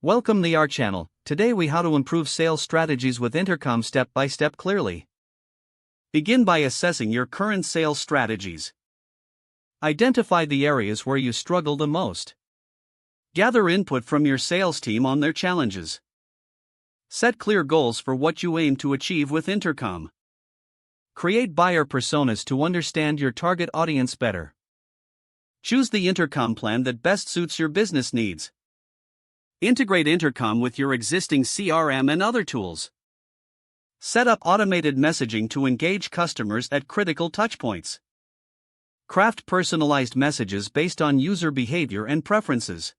Welcome to our channel. Today we how to improve sales strategies with Intercom step by step clearly. Begin by assessing your current sales strategies. Identify the areas where you struggle the most. Gather input from your sales team on their challenges. Set clear goals for what you aim to achieve with Intercom. Create buyer personas to understand your target audience better. Choose the Intercom plan that best suits your business needs. Integrate Intercom with your existing CRM and other tools. Set up automated messaging to engage customers at critical touchpoints. Craft personalized messages based on user behavior and preferences.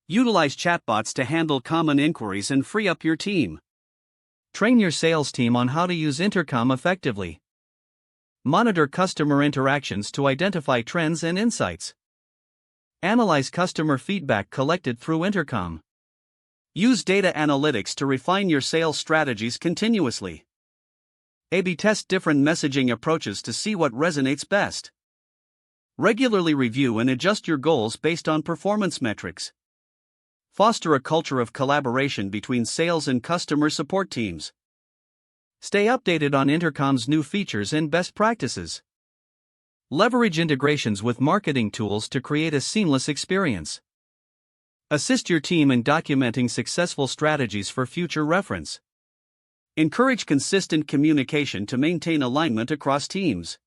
Utilize chatbots to handle common inquiries and free up your team. Train your sales team on how to use Intercom effectively. Monitor customer interactions to identify trends and insights. Analyze customer feedback collected through Intercom. Use data analytics to refine your sales strategies continuously. A/B test different messaging approaches to see what resonates best. Regularly review and adjust your goals based on performance metrics. Foster a culture of collaboration between sales and customer support teams. Stay updated on Intercom's new features and best practices. Leverage integrations with marketing tools to create a seamless experience. Assist your team in documenting successful strategies for future reference. Encourage consistent communication to maintain alignment across teams.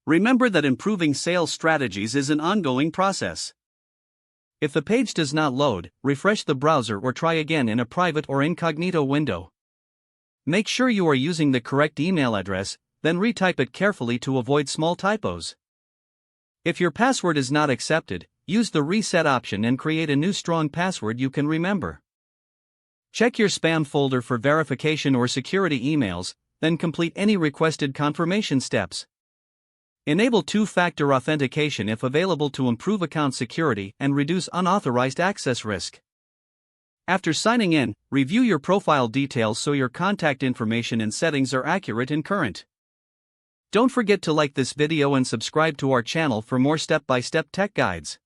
Remember that improving sales strategies is an ongoing process. If the page does not load, refresh the browser or try again in a private or incognito window. Make sure you are using the correct email address, then retype it carefully to avoid small typos. If your password is not accepted, use the reset option and create a new strong password you can remember. Check your spam folder for verification or security emails, then complete any requested confirmation steps. Enable two-factor authentication if available to improve account security and reduce unauthorized access risk. After signing in, review your profile details so your contact information and settings are accurate and current. Don't forget to like this video and subscribe to our channel for more step-by-step tech guides.